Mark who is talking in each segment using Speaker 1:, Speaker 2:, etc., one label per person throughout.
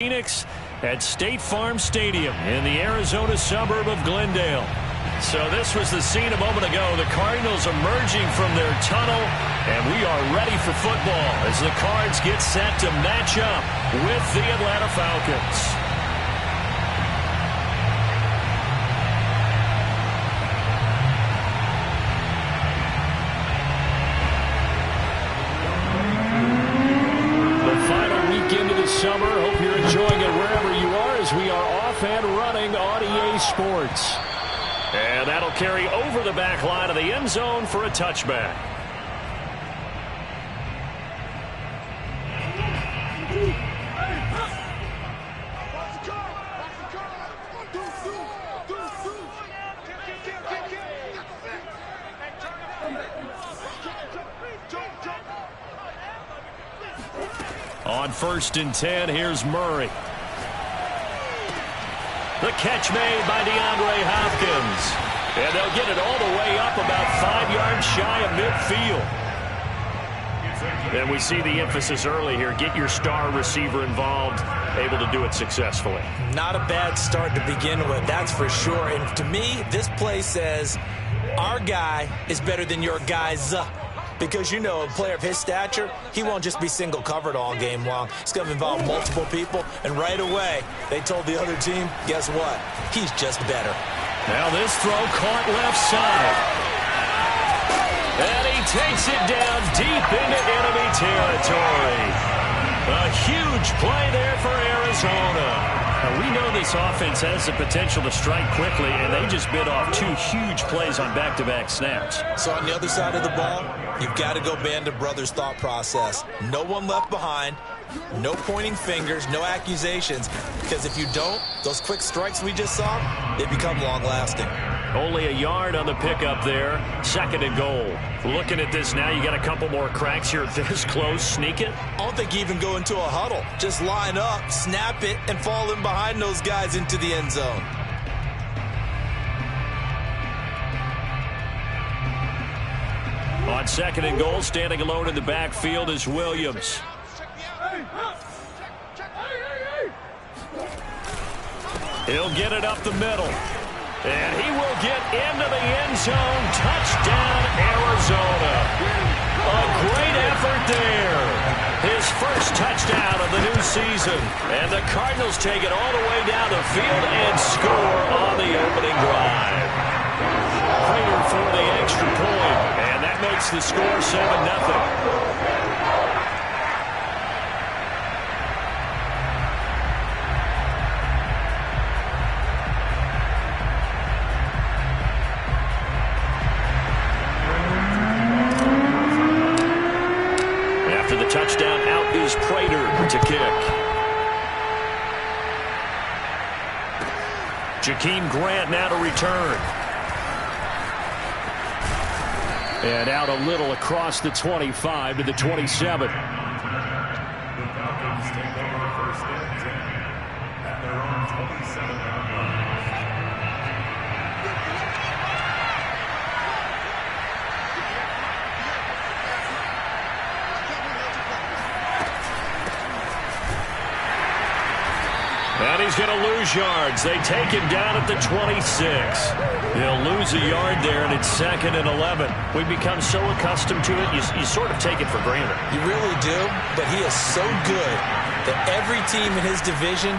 Speaker 1: Phoenix at State Farm Stadium in the Arizona suburb of Glendale. So this was the scene a moment ago. The Cardinals emerging from their tunnel, and we are ready for football as the Cards get set to match up with the Atlanta Falcons.
Speaker 2: Summer. Hope you're enjoying it wherever you are as we are off and running on EA Sports.
Speaker 1: And that'll carry over the back line of the end zone for a touchback. On 1st and 10, here's Murray. The catch made by DeAndre Hopkins. And they'll get it all the way up about 5 yards shy of midfield. And we see the emphasis early here. Get your star receiver involved, able to do it successfully.
Speaker 3: Not a bad start to begin with, that's for sure. And to me, this play says our guy is better than your guys. Because, you know, a player of his stature, he won't just be single covered all game long. It's going to involve multiple people. And right away, they told the other team, guess what? He's just better.
Speaker 1: Now this throw caught left side. And he takes it down deep into enemy territory. A huge play there for Arizona. Now, we know this offense has the potential to strike quickly, and they just bit off 2 huge plays on back-to-back snaps.
Speaker 3: So on the other side of the ball, you've got to go Band of Brothers thought process. No one left behind, no pointing fingers, no accusations, because if you don't, those quick strikes we just saw, they become long-lasting.
Speaker 1: Only a yard on the pickup there. 2nd and goal. Looking at this now, you got a couple more cracks here this close. Sneak it.
Speaker 3: I don't think you even go into a huddle. Just line up, snap it, and fall in behind those guys into the end zone.
Speaker 1: On 2nd and goal, standing alone in the backfield is Williams. He'll get it up the middle. And he will get into the end zone. Touchdown, Arizona. A great effort there. His first touchdown of the new season. And the Cardinals take it all the way down the field and score on the opening drive. Prater for the extra point. And that makes the score 7-0. Touchdown, out is Prater to kick. Jakeem Grant now to return. And out a little across the 25 to the 27. And he's going to lose yards. They take him down at the 26. He'll lose a yard there, and it's 2nd and 11. We've become so accustomed to it, you sort of take it for granted.
Speaker 3: You really do, but he is so good that every team in his division,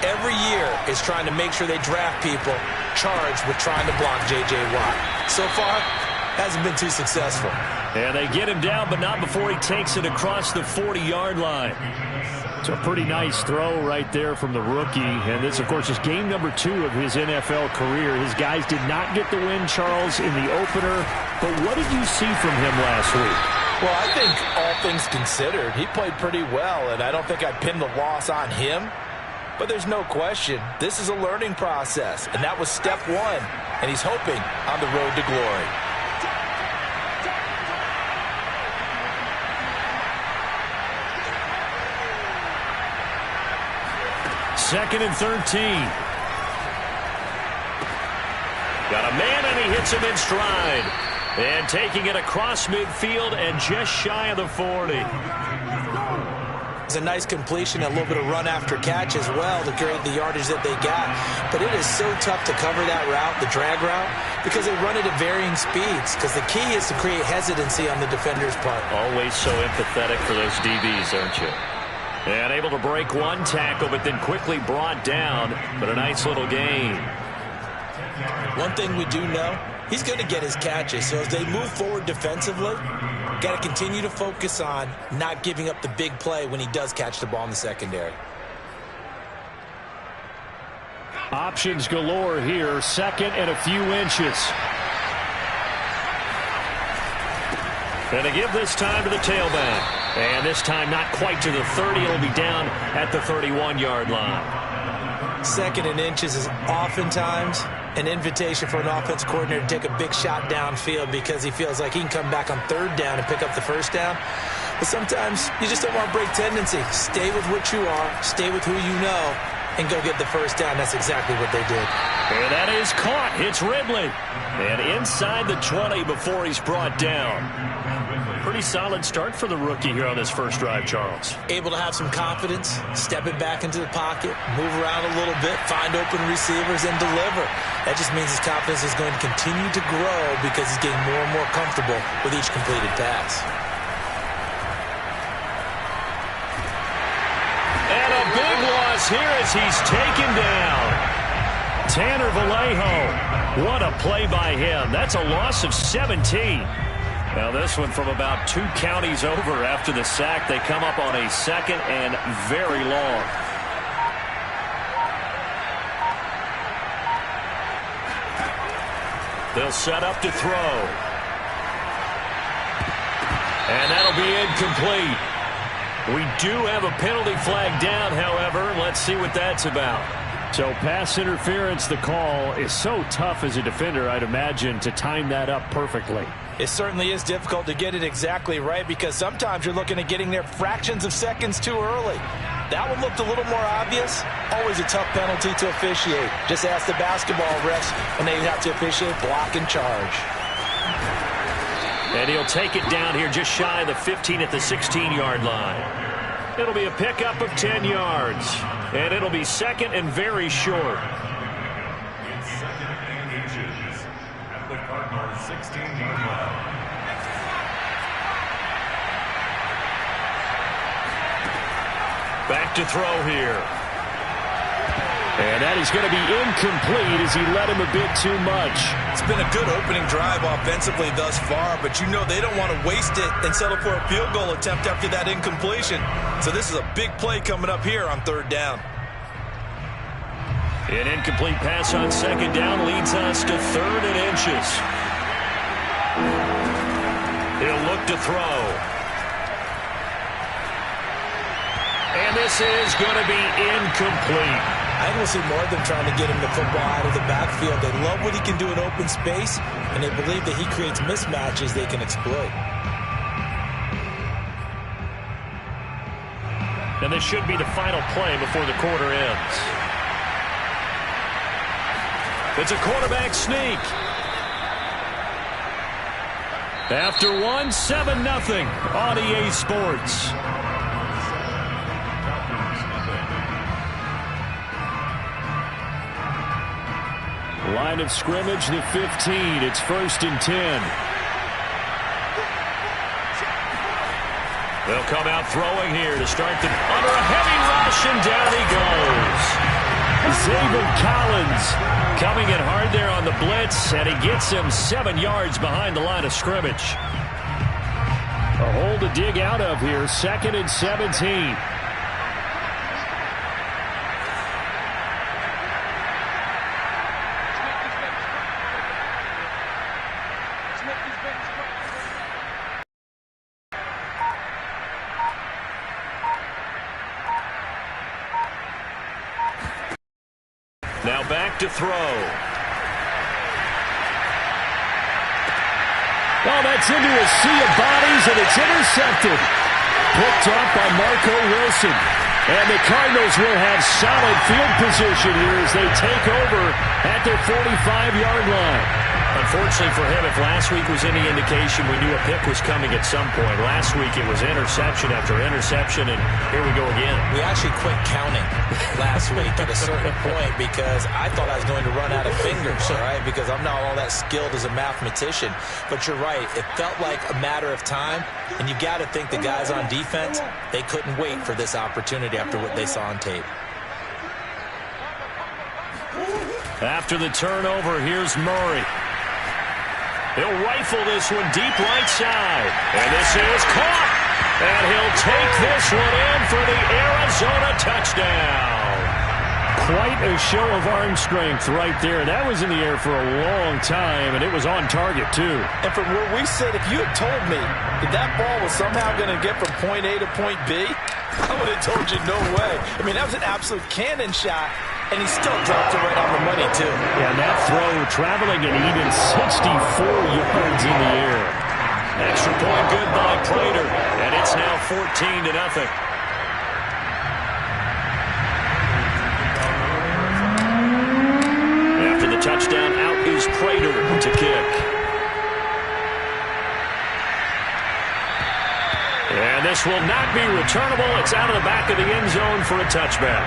Speaker 3: every year, is trying to make sure they draft people charged with trying to block J.J. Watt. So far, hasn't been too successful.
Speaker 1: And they get him down, but not before he takes it across the 40-yard line. It's a pretty nice throw right there from the rookie. And this, of course, is game number 2 of his NFL career. His guys did not get the win, Charles, in the opener. But what did you see from him last week?
Speaker 3: Well, I think all things considered, he played pretty well. And I don't think I'd pin the loss on him. But there's no question, this is a learning process. And that was step 1. And he's hoping on the road to glory.
Speaker 1: Second and 13. Got a man, and he hits him in stride. And taking it across midfield and just shy of the 40.
Speaker 3: a nice completion, a little bit of run after catch as well to create the yardage that they got. But it is so tough to cover that route, the drag route, because they run it at varying speeds. Because the key is to create hesitancy on the defender's part.
Speaker 1: Always so empathetic for those DBs, aren't you? And able to break one tackle, but then quickly brought down. But a nice little gain.
Speaker 3: One thing we do know, he's going to get his catches. So as they move forward defensively, got to continue to focus on not giving up the big play when he does catch the ball in the secondary.
Speaker 2: Options galore here. Second and a few inches.
Speaker 1: And to give this time to the tailback. And this time not quite to the 30. It'll be down at the 31-yard line.
Speaker 3: Second and inches is oftentimes an invitation for an offense coordinator to take a big shot downfield because he feels like he can come back on third down and pick up the first down. But sometimes you just don't want to break tendency. Stay with what you are, stay with who you know, and go get the first down. That's exactly what they did.
Speaker 1: And that is caught. It's Ridley. And inside the 20 before he's brought down. Pretty solid start for the rookie here on this first drive, Charles.
Speaker 3: Able to have some confidence, step it back into the pocket, move around a little bit, find open receivers, and deliver. That just means his confidence is going to continue to grow because he's getting more and more comfortable with each completed pass.
Speaker 1: And a big loss here as he's taken down. Tanner Vallejo. What a play by him. That's a loss of 17. Now this one from about 2 counties over after the sack. They come up on a second and very long. They'll set up to throw. And that'll be incomplete. We do have a penalty flag down, however. Let's see what that's about.
Speaker 2: So pass interference, the call is so tough as a defender, I'd imagine, to time that up perfectly.
Speaker 3: It certainly is difficult to get it exactly right because sometimes you're looking at getting there fractions of seconds too early. That one looked a little more obvious. Always a tough penalty to officiate. Just ask the basketball refs when they have to officiate block and charge.
Speaker 1: And he'll take it down here just shy of the 15 at the 16-yard line. It'll be a pickup of 10 yards. And it'll be second and very short. Back to throw here.
Speaker 2: And that is going to be incomplete as he let him a bit too much.
Speaker 3: It's been a good opening drive offensively thus far, but you know they don't want to waste it and settle for a field goal attempt after that incompletion. So this is a big play coming up here on third down.
Speaker 1: An incomplete pass on second down leads us to third and inches. He'll look to throw. And this is going to be incomplete.
Speaker 3: I don't see more of them trying to get him the football out of the backfield. They love what he can do in open space, and they believe that he creates mismatches they can exploit.
Speaker 1: And this should be the final play before the quarter ends. It's a quarterback sneak. After one, 7-0 on EA Sports.
Speaker 2: Line of scrimmage, the 15. It's 1st and 10.
Speaker 1: They'll come out throwing here to start the under a heavy rush, and down he goes.
Speaker 2: Zaven Collins
Speaker 1: coming in hard there on the blitz, and he gets him 7 yards behind the line of scrimmage.
Speaker 2: A hole to dig out of here. 2nd and 17.
Speaker 1: Now back to throw.
Speaker 2: Oh, that's into a sea of bodies, and it's intercepted. Picked off by Marco Wilson. And the Cardinals will have solid field position here as they take over at their 45-yard line.
Speaker 1: Unfortunately for him, if last week was any indication, we knew a pick was coming at some point. Last week it was interception after interception, and here we go again.
Speaker 3: We actually quit counting last week at a certain point because I thought I was going to run out of fingers, all right, because I'm not all that skilled as a mathematician. But you're right. It felt like a matter of time, and you got to think the guys on defense, they couldn't wait for this opportunity after what they saw on tape.
Speaker 1: After the turnover, here's Murray. He'll rifle this one deep right side. And this is caught. And he'll take this one in for the Arizona touchdown.
Speaker 2: Quite a show of arm strength right there. That was in the air for a long time, and it was on target, too.
Speaker 4: And from where we sit, if you had told me that ball was somehow going to get from point A to point B, I would have told you no way. I mean, that was an absolute cannon shot, and he still dropped it right on the money, too.
Speaker 2: Yeah, and that throw traveling an even 64 yards in the air.
Speaker 1: Extra point good by Prater, and it's now 14-0. After the touchdown, out is Prater to kick. And this will not be returnable. It's out of the back of the end zone for a touchback.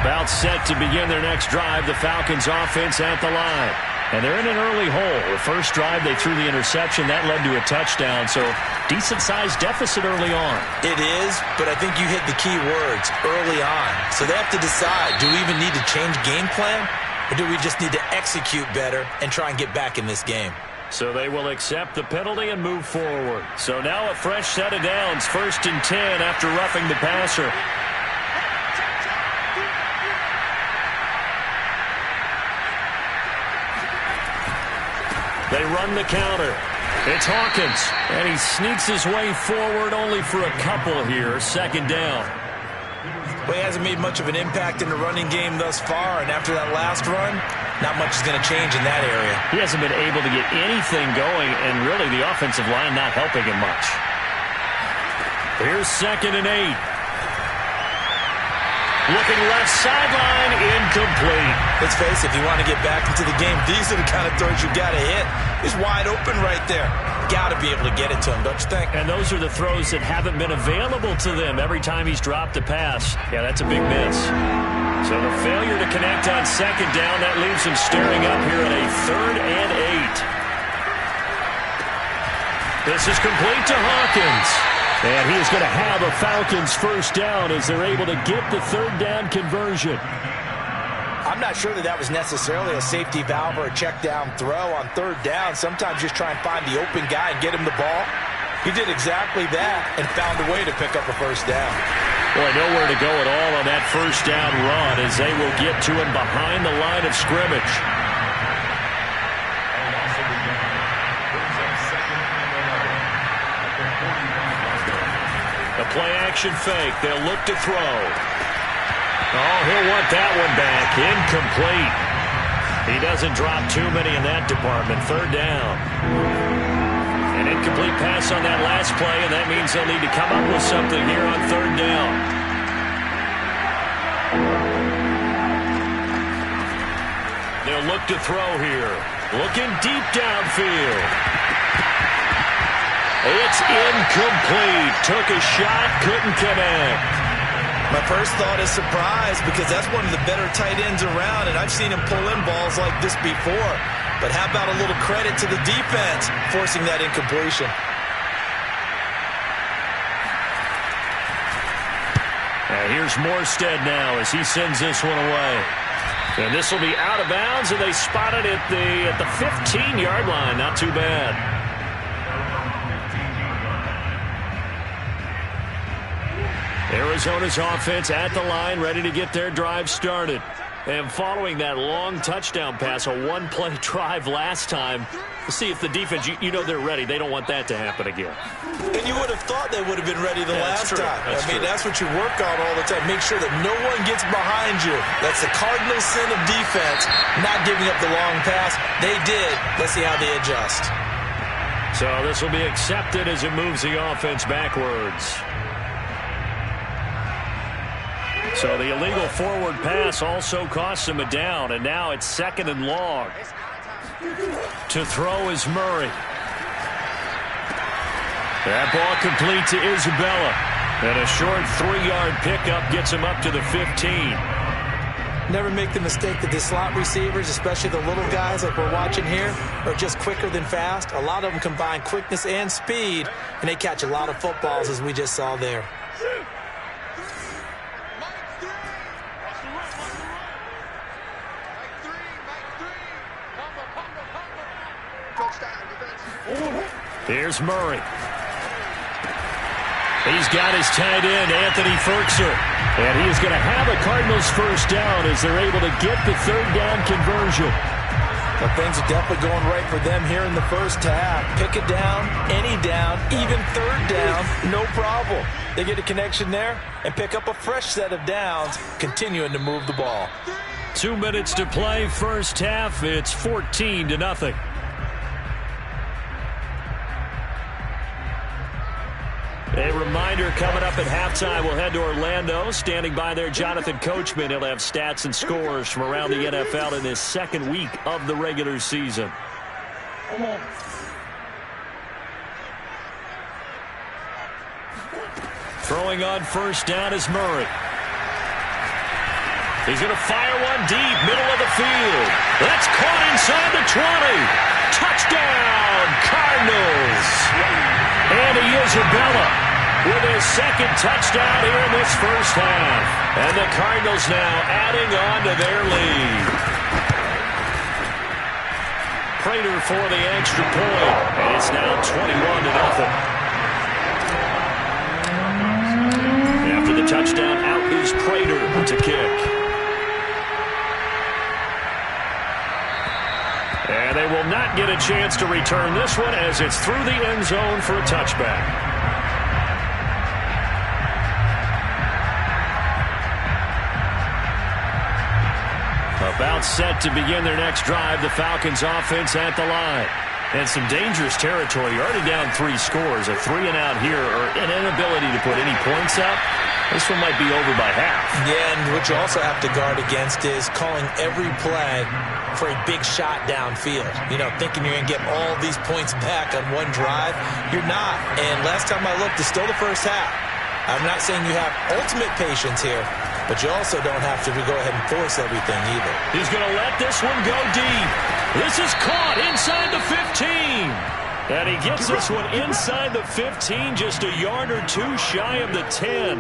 Speaker 1: About set to begin their next drive, the Falcons offense at the line. And they're in an early hole. The first drive, they threw the interception. That led to a touchdown, so decent-sized deficit early on.
Speaker 3: It is, but I think you hit the key words, early on. So they have to decide, do we even need to change game plan, or do we just need to execute better and try and get back in this game?
Speaker 1: So they will accept the penalty and move forward. So now a fresh set of downs, 1st and 10 after roughing the passer. They run the counter. It's Hawkins. And he sneaks his way forward only for a couple here. 2nd down.
Speaker 3: Well, he hasn't made much of an impact in the running game thus far. And after that last run, not much is going to change in that area.
Speaker 1: He hasn't been able to get anything going. And really the offensive line not helping him much. Here's 2nd and 8. Looking left sideline, incomplete.
Speaker 3: Let's face it, if you want to get back into the game, these are the kind of throws you got to hit. He's wide open right there. Got to be able to get it to him, don't you think?
Speaker 1: And those are the throws that haven't been available to them every time he's dropped a pass. Yeah, that's a big miss. So the failure to connect on 2nd down, that leaves him staring up here at a 3rd and 8. This is complete to Hawkins.
Speaker 2: And he is going to have a Falcons 1st down as they're able to get the 3rd down conversion.
Speaker 4: I'm not sure that was necessarily a safety valve or a check down throw on 3rd down. Sometimes just try and find the open guy and get him the ball. He did exactly that and found a way to pick up a 1st down.
Speaker 1: Boy, nowhere to go at all on that 1st down run as they will get to him behind the line of scrimmage. The play-action fake. They'll look to throw. Oh, he'll want that one back. Incomplete. He doesn't drop too many in that department. 3rd down. An incomplete pass on that last play, and that means they'll need to come up with something here on 3rd down. They'll look to throw here. Looking deep downfield. It's incomplete. Took a shot, couldn't connect.
Speaker 3: My first thought is surprise because that's one of the better tight ends around, and I've seen him pull in balls like this before. But how about a little credit to the defense forcing that incompletion?
Speaker 1: And here's Morstead now as he sends this one away. And this will be out of bounds, and they spot it at the 15-yard line. Not too bad. Arizona's offense at the line, ready to get their drive started. And following that long touchdown pass, a one-play drive last time, we'll see if the defense, you know they're ready. They don't want that to happen again.
Speaker 3: And you would have thought they would have been ready the last time.
Speaker 1: That's
Speaker 3: what you work on all the time. Make sure that no one gets behind you. That's the cardinal sin of defense, not giving up the long pass. They did. Let's see how they adjust.
Speaker 1: So this will be accepted as it moves the offense backwards. So the illegal forward pass also costs him a down, and now it's 2nd and long. To throw is Murray. That ball complete to Isabella. And a short 3-yard pickup gets him up to the 15.
Speaker 3: Never make the mistake that the slot receivers, especially the little guys like we're watching here, are just quicker than fast. A lot of them combine quickness and speed, and they catch a lot of footballs, as we just saw there.
Speaker 1: Here's Murray. He's got his tight end, Anthony Firkser. And he is going to have a Cardinals first down as they're able to get the 3rd down conversion.
Speaker 3: Well, things are definitely going right for them here in the first half. Pick it down, any down, even 3rd down, no problem. They get a connection there and pick up a fresh set of downs, continuing to move the ball.
Speaker 1: 2 minutes to play, first half. It's 14-0. A reminder, coming up at halftime, we'll head to Orlando. Standing by there, Jonathan Coachman. He'll have stats and scores from around the NFL in this 2nd week of the regular season. Throwing on first down is Murray. He's going to fire one deep, middle of the field. That's caught inside the 20. Touchdown, Cardinals. Andy Isabella with his 2nd touchdown here in this first half. And the Cardinals now adding on to their lead. Prater for the extra point. And it's now 21-0. After the touchdown, out is Prater to kick. And they will not get a chance to return this one as it's through the end zone for a touchback. About set to begin their next drive, the Falcons offense at the line. And some dangerous territory. You're already down 3 scores. A 3-and-out here, or an inability to put any points up. This one might be over by half. Yeah, and what you also have to guard against is calling every play for a big shot downfield. You know, thinking you're going to get all these points back on one drive. You're not. And last time I looked, it's still the first half. I'm not saying you have ultimate patience here, but you also don't have to go ahead and force everything either. He's going to let this one go deep. This is caught inside the 15. And he gets this one inside the 15, just a yard or 2 shy of the 10.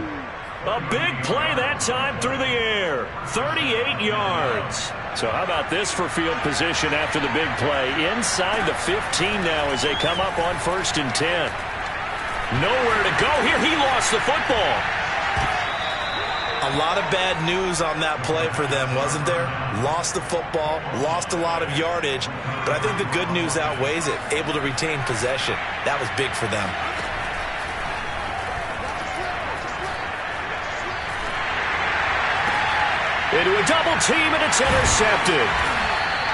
Speaker 1: A big play that time through the air. 38 yards. So how about this for field position after the big play? Inside the 15 now as they come up on 1st and 10. Nowhere to go here. He lost the football. A lot of bad news on that play for them, wasn't there? Lost the football, lost a lot of yardage, but I think the good news outweighs it. Able to retain possession. That was big for them. Into a double team, and it's intercepted.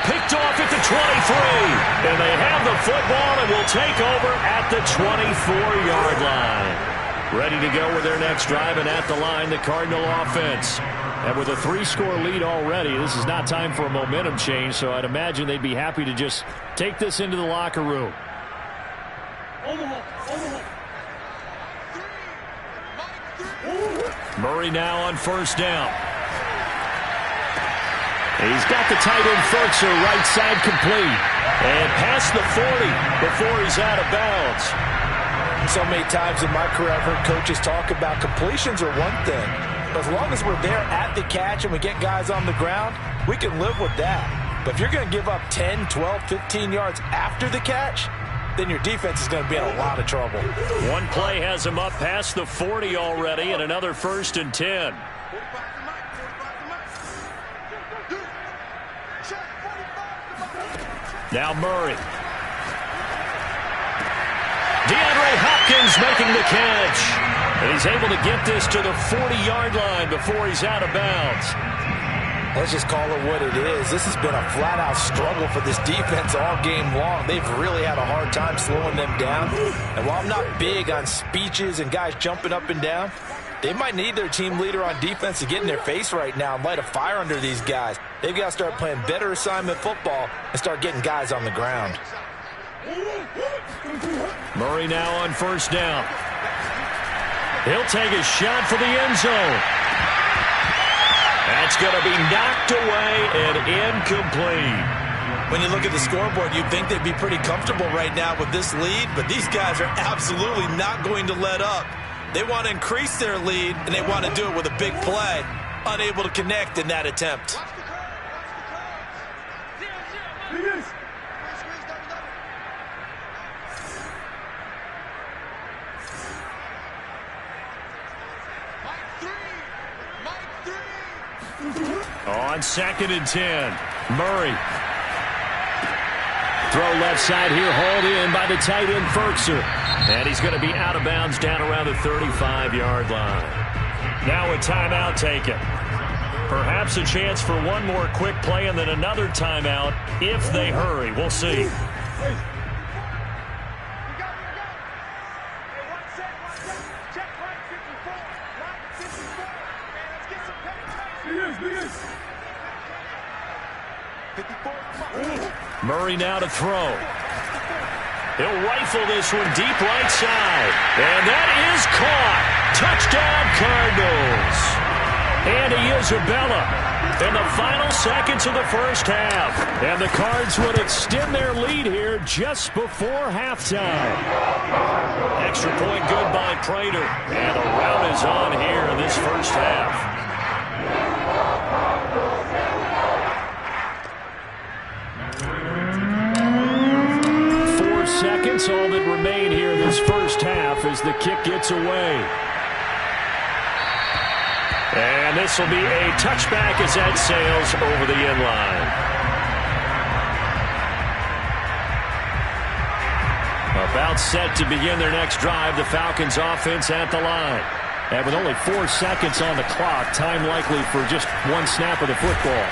Speaker 1: Picked off at the 23. And they have the football and will take over at the 24-yard line. Ready to go with their next drive, and at the line, the Cardinal offense. And with a 3-score lead already, this is not time for a momentum change, so I'd imagine they'd be happy to just take this into the locker room. Murray now on first down. He's got the tight end Firkser right side complete. And past the 40 before he's out of bounds. So many times in my career I've heard coaches talk about completions are one thing. But as long as we're there at the catch and we get guys on the ground, we can live with that. But if you're going to give up 10, 12, 15 yards after the catch, then your defense is going to be in a lot of trouble. One play has him up past the 40 already, and another 1st and 10. Now Murray. DeAndre Hopkins making the catch. And he's able to get this to the 40-yard line before he's out of bounds.
Speaker 4: Let's just call it what it is. This has been a flat-out struggle for this defense all game long. They've really had a hard time slowing them down. And while I'm not big on speeches and guys jumping up and down, they might need their team leader on defense to get in their face right now and light a fire under these guys. They've got to start playing better assignment football and start getting guys on the ground.
Speaker 1: Murray now on first down. He'll take a shot for the end zone. That's going to be knocked away and incomplete.
Speaker 3: When you look at the scoreboard, you'd think they'd be pretty comfortable right now with this lead, but these guys are absolutely not going to let up. They want to increase their lead, and they want to do it with a big play. Unable to connect in that attempt.
Speaker 1: On 2nd and 10, Murray. Throw left side here, hauled in by the tight end, Firkser. And he's going to be out of bounds down around the 35-yard line. Now a timeout taken. Perhaps a chance for one more quick play and then another timeout if they hurry. We'll see. Murray now to throw. He'll rifle this one deep right side. And that is caught. Touchdown, Cardinals. Andy Isabella in the final seconds of the first half. And the Cards would extend their lead here just before halftime. Extra point good by Prater. And the rout is on here in this first half. 4 seconds, all that remain here in this first half as the kick gets away. And this will be a touchback as that sails over the end line. About set to begin their next drive, the Falcons offense at the line. And with only 4 seconds on the clock, time likely for just one snap of the football.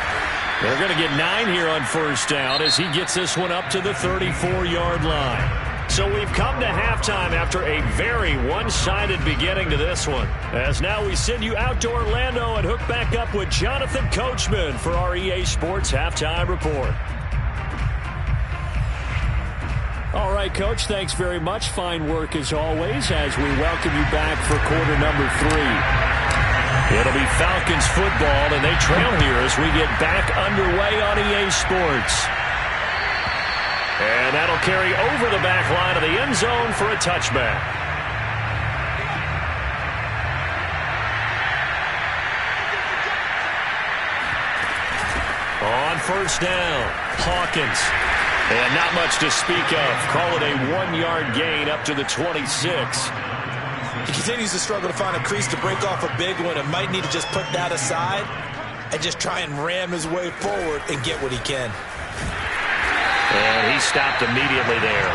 Speaker 1: They're going to get 9 here on first down as he gets this one up to the 34-yard line. So we've come to halftime after a very one-sided beginning to this one. As now we send you out to Orlando and hook back up with Jonathan Coachman for our EA Sports Halftime Report. All right, Coach, thanks very much. Fine work as always as we welcome you back for quarter number 3. It'll be Falcons football, and they trail here as we get back underway on EA Sports. And that'll carry over the back line of the end zone for a touchback. On first down, Hawkins. And not much to speak of. Call it a 1-yard gain up to the 26.
Speaker 3: He continues to struggle to find a crease to break off a big one and might need to just put that aside and just try and ram his way forward and get what he can.
Speaker 1: And he stopped immediately there.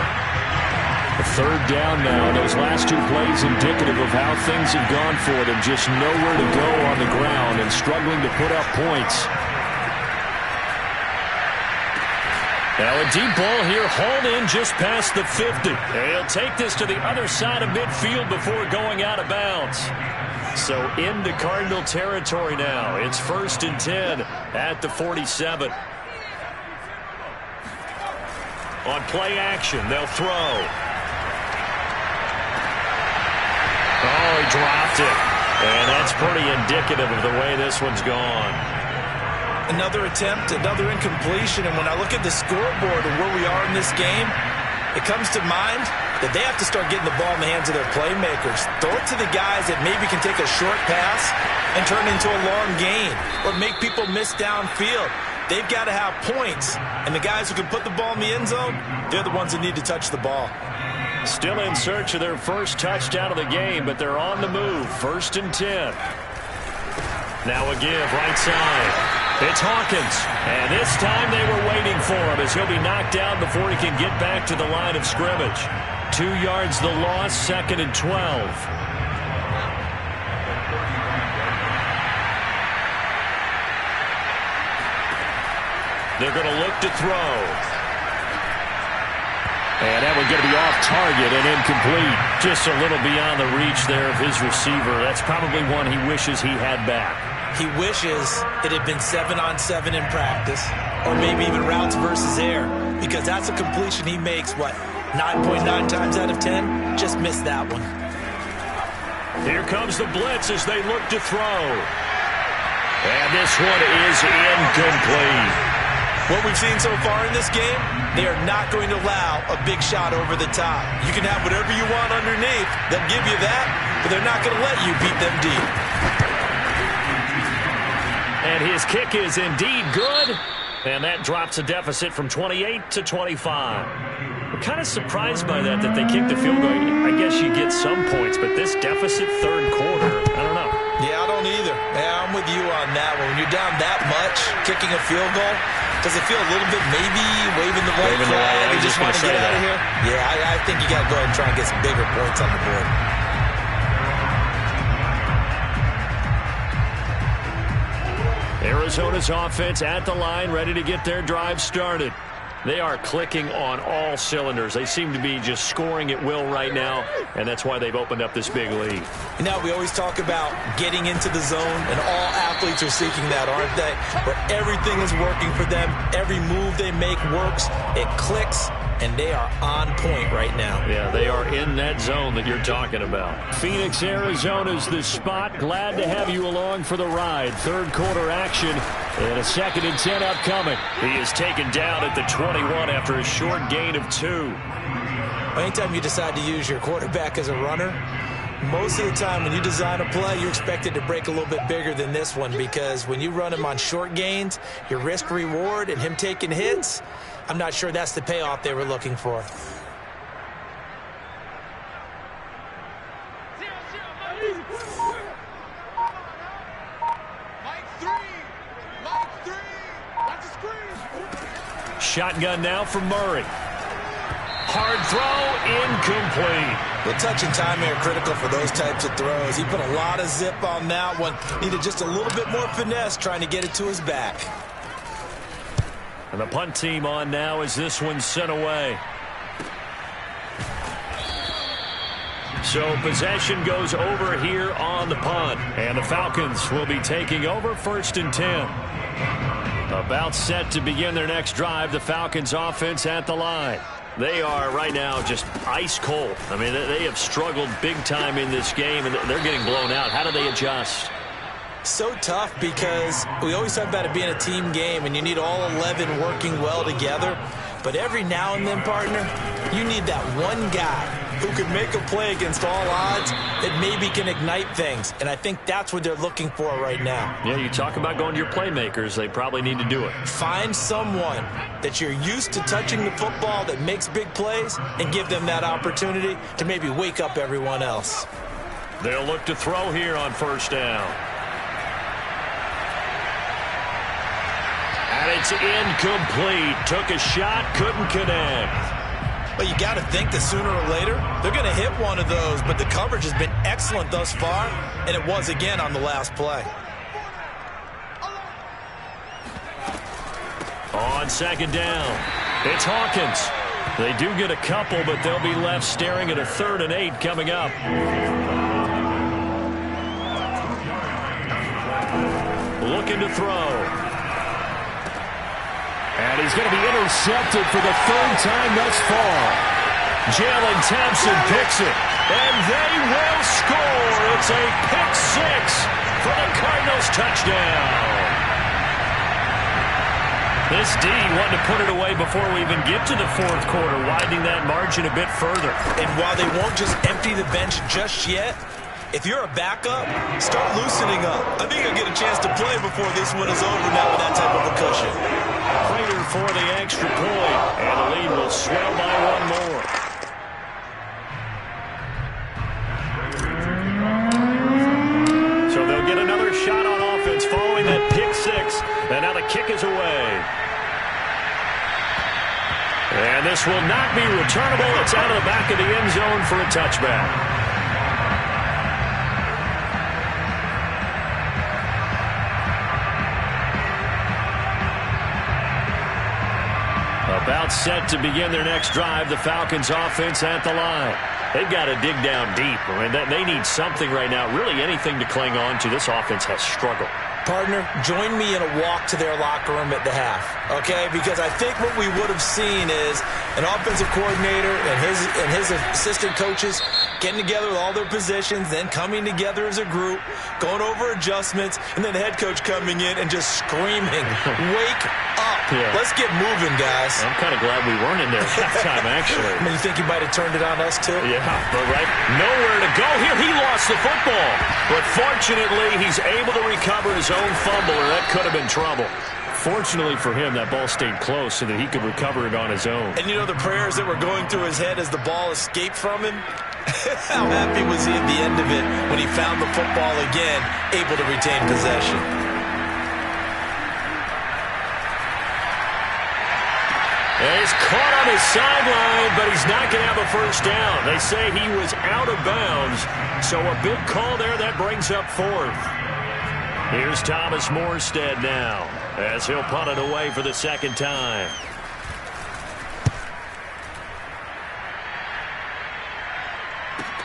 Speaker 1: The third down now. Those last 2 plays indicative of how things have gone for them. Just nowhere to go on the ground and struggling to put up points. Now a deep ball here, hauled in just past the 50. And he'll take this to the other side of midfield before going out of bounds. So into Cardinal territory now. It's 1st and 10 at the 47. On play action, they'll throw. Oh, he dropped it. And that's pretty indicative of the way this one's gone.
Speaker 3: Another attempt, another incompletion, and when I look at the scoreboard and where we are in this game, it comes to mind that they have to start getting the ball in the hands of their playmakers. Throw it to the guys that maybe can take a short pass and turn into a long gain or make people miss downfield. They've got to have points, and the guys who can put the ball in the end zone, they're the ones that need to touch the ball.
Speaker 1: Still in search of their first touchdown of the game, but they're on the move. 1st and 10. Now a give, right side. It's Hawkins, and this time they were waiting for him as he'll be knocked down before he can get back to the line of scrimmage. 2 yards the loss, 2nd and 12. They're going to look to throw.
Speaker 2: And that one's going to be off target and incomplete.
Speaker 1: Just a little beyond the reach there of his receiver. That's probably one he wishes he had back.
Speaker 3: He wishes it had been 7-on-7 in practice, or maybe even routes versus air, because that's a completion he makes, 9.9 times out of 10? Just missed that one.
Speaker 1: Here comes the blitz as they look to throw. And this one is incomplete.
Speaker 3: What we've seen so far in this game, they are not going to allow a big shot over the top. You can have whatever you want underneath. They'll give you that, but they're not going to let you beat them deep.
Speaker 1: And his kick is indeed good. And that drops a deficit from 28 to 25. I'm kind of surprised by that they kicked the field goal. I guess you get some points, but this deficit third quarter, I don't know.
Speaker 3: Yeah, I don't either. Yeah, I'm with you on that one. When you're down that much, kicking a field goal, does it feel a little bit maybe waving the white flag? You just want to get out of here? Yeah, I think you got to go ahead and try and get some bigger points on the board.
Speaker 1: Arizona's offense at the line, ready to get their drive started. They are clicking on all cylinders. They seem to be just scoring at will right now, and that's why they've opened up this big lead.
Speaker 3: You know, we always talk about getting into the zone, and all athletes are seeking that, aren't they? Where everything is working for them. Every move they make works. It clicks, and they are on point right now.
Speaker 1: Yeah, they are in that zone that you're talking about.
Speaker 2: Phoenix, Arizona's the spot. Glad to have you along for the ride. Third quarter action and a 2nd and 10 upcoming.
Speaker 1: He is taken down at the 21 after a short gain of 2.
Speaker 3: Anytime you decide to use your quarterback as a runner, most of the time when you design a play, you're expected to break a little bit bigger than this one, because when you run him on short gains, your risk reward and him taking hits, I'm not sure that's the payoff they were looking for.
Speaker 1: Shotgun now for Murray. Hard throw, incomplete.
Speaker 3: The touch and time are critical for those types of throws. He put a lot of zip on that one. Needed just a little bit more finesse trying to get it to his back.
Speaker 1: And the punt team on now as this one's sent away. So possession goes over here on the punt. And the Falcons will be taking over 1st and 10. About set to begin their next drive, the Falcons offense at the line. They are right now just ice cold. I mean, they have struggled big time in this game, and they're getting blown out. How do they adjust?
Speaker 3: So tough, because we always talk about it being a team game, and you need all 11 working well together. But every now and then, partner, you need that one guy who can make a play against all odds that maybe can ignite things. And I think that's what they're looking for right now.
Speaker 1: Yeah, you talk about going to your playmakers. They probably need to do it.
Speaker 3: Find someone that you're used to touching the football that makes big plays and give them that opportunity to maybe wake up everyone else.
Speaker 1: They'll look to throw here on 1st down. And it's incomplete. Took a shot, couldn't connect.
Speaker 3: Well, you got to think that sooner or later they're going to hit one of those, but the coverage has been excellent thus far, and it was again on the last play.
Speaker 1: On 2nd down, it's Hawkins. They do get a couple, but they'll be left staring at a 3rd and 8 coming up. Looking to throw.
Speaker 2: And he's going to be intercepted for the 3rd time thus far.
Speaker 1: Jalen Thompson picks it, and they will score. It's a pick 6 for the Cardinals touchdown. This D wanted to put it away before we even get to the 4th quarter, widening that margin a bit further.
Speaker 3: And while they won't just empty the bench just yet, if you're a backup, start loosening up. I think you'll get a chance to play before this one is over now with that type of a cushion.
Speaker 1: Prater for the extra point, and the lead will swell by 1 more. So they'll get another shot on offense following that pick 6, and now the kick is away. And this will not be returnable. It's out of the back of the end zone for a touchback. It's set to begin their next drive. The Falcons offense at the line. They've got to dig down deep. I mean, they need something right now, really anything to cling on to. This offense has struggled.
Speaker 3: Partner, join me in a walk to their locker room at the half, okay? Because I think what we would have seen is an offensive coordinator and his assistant coaches getting together with all their positions, then coming together as a group, going over adjustments, and then the head coach coming in and just screaming, wake up. Yeah. Let's get moving, guys.
Speaker 1: I'm kind of glad we weren't in there that time, actually.
Speaker 3: I mean, you think he might have turned it on us, too?
Speaker 1: Yeah, but right. Nowhere to go here. He lost the football. But fortunately, he's able to recover his own fumble, or that could have been trouble. Fortunately for him, that ball stayed close so that he could recover it on his own.
Speaker 3: And you know the prayers that were going through his head as the ball escaped from him? How happy was he at the end of it when he found the football again, able to retain possession?
Speaker 1: And he's caught on his sideline, but he's not going to have a first down. They say he was out of bounds, so a big call there that brings up fourth. Here's Thomas Morstead now, as he'll punt it away for the second time.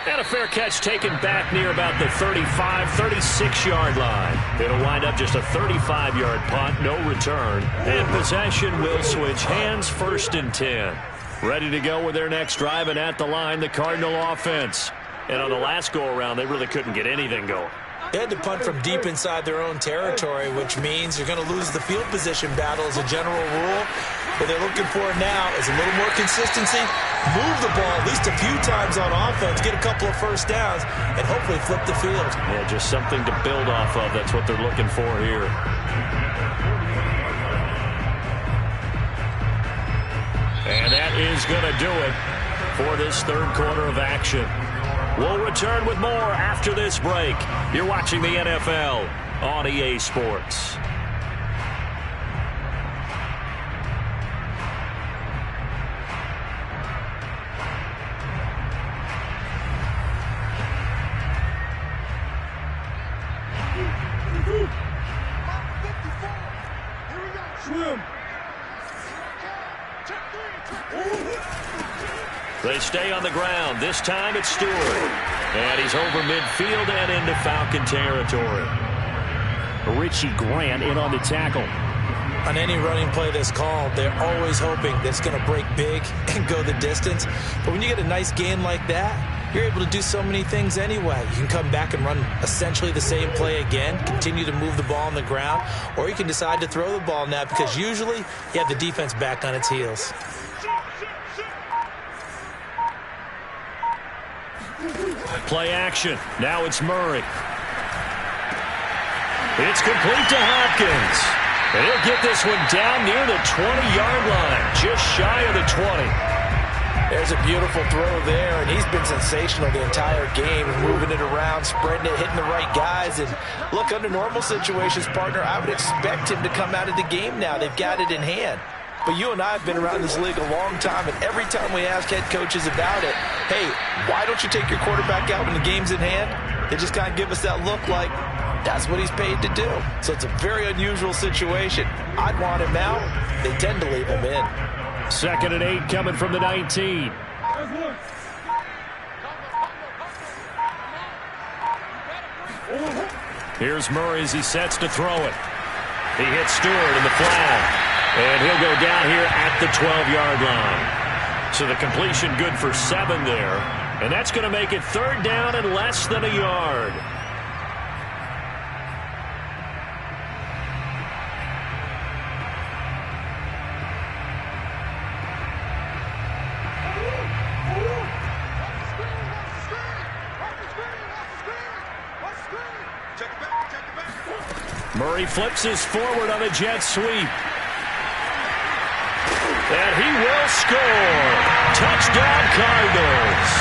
Speaker 1: And a fair catch taken back near about the 35, 36-yard line. It'll wind up just a 35-yard punt, no return. And possession will switch hands, 1st and 10. Ready to go with their next drive, and at the line, the Cardinal offense. And on the last go-around, they really couldn't get anything going.
Speaker 3: They had to punt from deep inside their own territory, which means you're going to lose the field position battle as a general rule. What they're looking for now is a little more consistency, move the ball at least a few times on offense, get a couple of first downs, and hopefully flip the field.
Speaker 1: Yeah, just something to build off of. That's what they're looking for here. And that is going to do it for this third quarter of action. We'll return with more after this break. You're watching the NFL on EA Sports. They stay on the ground. This time it's Stewart. And he's over midfield and into Falcon territory. Richie Grant in on the tackle.
Speaker 3: On any running play that's called, they're always hoping that it's going to break big and go the distance. But when you get a nice gain like that, you're able to do so many things anyway. You can come back and run essentially the same play again, continue to move the ball on the ground, or you can decide to throw the ball now because usually you have the defense back on its heels.
Speaker 1: Play action. Now it's Murray. It's complete to Hopkins. And he'll get this one down near the 20-yard line, just shy of the 20.
Speaker 3: There's a beautiful throw there, and he's been sensational the entire game, moving it around, spreading it, hitting the right guys. And look, under normal situations, partner, I would expect him to come out of the game now. They've got it in hand. But you and I have been around this league a long time, and every time we ask head coaches about it, hey, why don't you take your quarterback out when the game's in hand? They just kind of give us that look like that's what he's paid to do. So it's a very unusual situation. I'd want him out. They tend to leave him in.
Speaker 1: 2nd and 8 coming from the 19. Here's Murray as he sets to throw it. He hits Stewart in the flag. And he'll go down here at the 12-yard line. So the completion good for 7 there. And that's going to make it 3rd down and less than a yard. Murray flips his forward on a jet sweep. And he will score. Touchdown, Cardinals.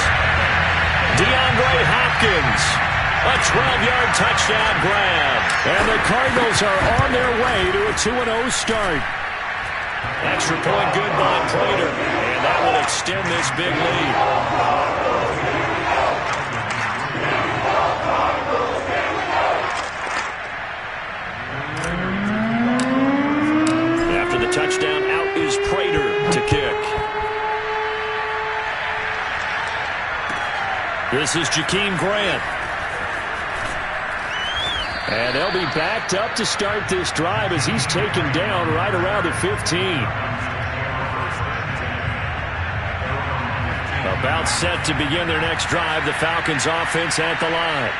Speaker 1: DeAndre Hopkins, a 12-yard touchdown grab. And the Cardinals are on their way to a 2-0 start. Extra point good by Prater. And that will extend this big lead. After the touchdown, out is Prater to kick.
Speaker 2: This is Jakeem Grant. And they'll be backed up to start this drive as he's taken down right around the 15. About set to begin their next drive. The Falcons offense at the line.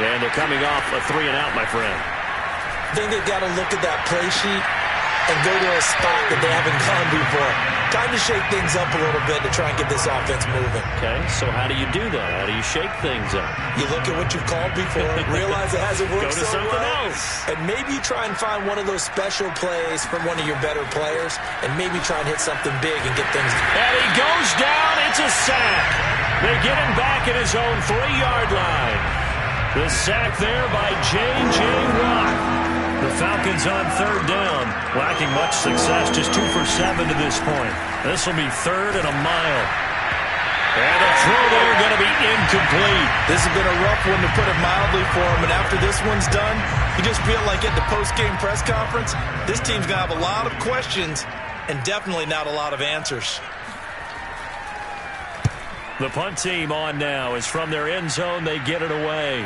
Speaker 2: And they're coming off a 3-and-out, my friend.
Speaker 3: I think they've got to look at that play sheet and go to a spot that they haven't gone before. Time to shake things up a little bit to try and get this offense moving.
Speaker 2: Okay, so how do you do that? How do you shake things up?
Speaker 3: You look at what you've called before, realize it hasn't worked so well,
Speaker 2: else.
Speaker 3: and maybe you try and find one of those special plays from one of your better players, and maybe try and hit something big and get things.
Speaker 2: And he goes down. It's a sack. They get him back at his own 3-yard line. The sack there by J.J. Watt. The Falcons on third down, lacking much success, just 2 for 7 to this point. This will be 3rd and a mile. And a throw there going to be incomplete.
Speaker 3: This has been a rough one, to put it mildly, for him. And after this one's done, you just feel like at the post-game press conference, this team's going to have a lot of questions and definitely not a lot of answers.
Speaker 2: The punt team on now is from their end zone. They get it away.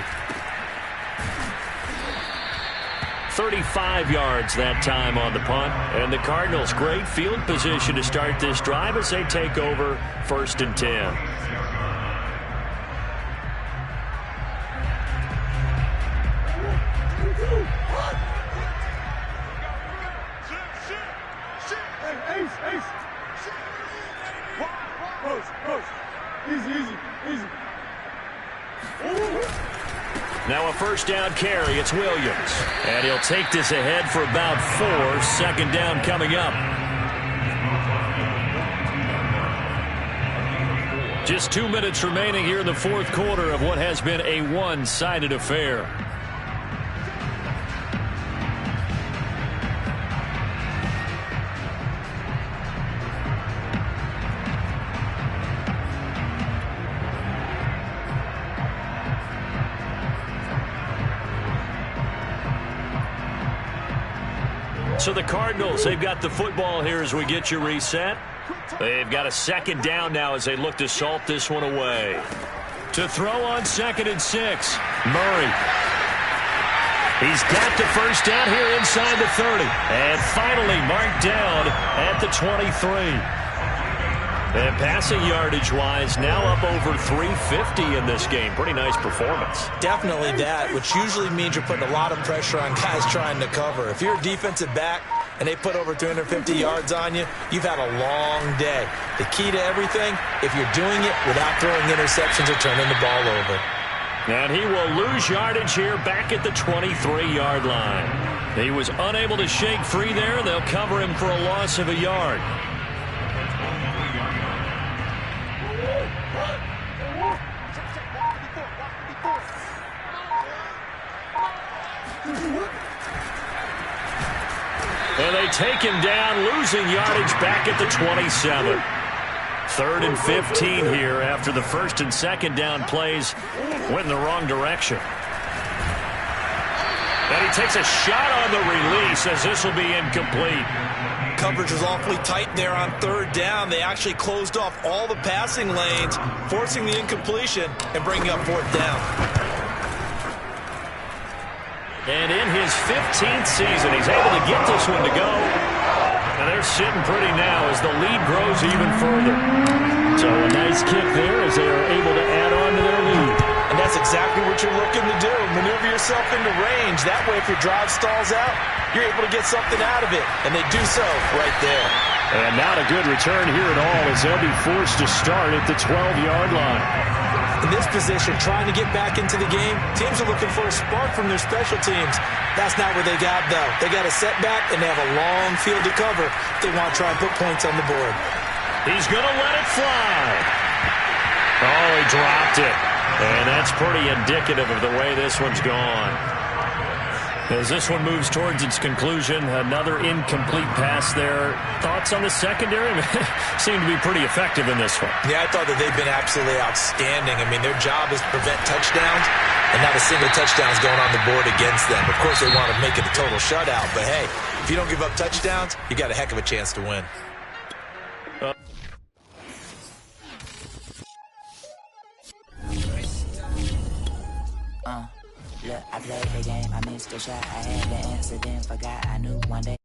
Speaker 2: 35 yards that time on the punt. And the Cardinals, great field position to start this drive as they take over 1st and 10. Now a 1st down carry. It's Williams. And he'll take this ahead for about 4. 2nd down coming up. Just 2 minutes remaining here in the 4th quarter of what has been a one-sided affair. So the Cardinals, they've got the football here as we get you reset. They've got a 2nd down now as they look to salt this one away. To throw on 2nd and 6, Murray. He's got the 1st down here inside the 30. And finally marked down at the 23. And passing yardage-wise, now up over 350 in this game. Pretty nice performance.
Speaker 3: Definitely that, which usually means you're putting a lot of pressure on guys trying to cover. If you're a defensive back and they put over 350 yards on you, you've had a long day. The key to everything, if you're doing it without throwing interceptions or turning the ball over.
Speaker 2: And he will lose yardage here back at the 23-yard line. He was unable to shake free there. They'll cover him for a loss of a yard. And they take him down, losing yardage back at the 27. 3rd and 15 here after the 1st and 2nd down plays went in the wrong direction. And he takes a shot on the release as this will be incomplete.
Speaker 3: Coverage was awfully tight there on 3rd down. They actually closed off all the passing lanes, forcing the incompletion and bringing up 4th down.
Speaker 2: And in his 15th season, he's able to get this one to go. And they're sitting pretty now as the lead grows even further. So a nice kick there as they are able to add on to their lead.
Speaker 3: And that's exactly what you're looking to do. Maneuver yourself into range. That way, if your drive stalls out, you're able to get something out of it. And they do so right there.
Speaker 2: And not a good return here at all as they'll be forced to start at the 12-yard line.
Speaker 3: In this position, trying to get back into the game, teams are looking for a spark from their special teams. That's not what they got, though. They got a setback, and they have a long field to cover if they want to try and put points on the board.
Speaker 2: He's going to let it fly. Oh, he dropped it. And that's pretty indicative of the way this one's gone. As this one moves towards its conclusion, another incomplete pass there. Thoughts on the secondary? Seem to be pretty effective in this one.
Speaker 3: Yeah, I thought that they've been absolutely outstanding. I mean, their job is to prevent touchdowns, and not a single touchdown is going on the board against them. Of course, they want to make it a total shutout, but hey, if you don't give up touchdowns, you got a heck of a chance to win.
Speaker 5: a shot. I had the answer, then forgot I knew one day.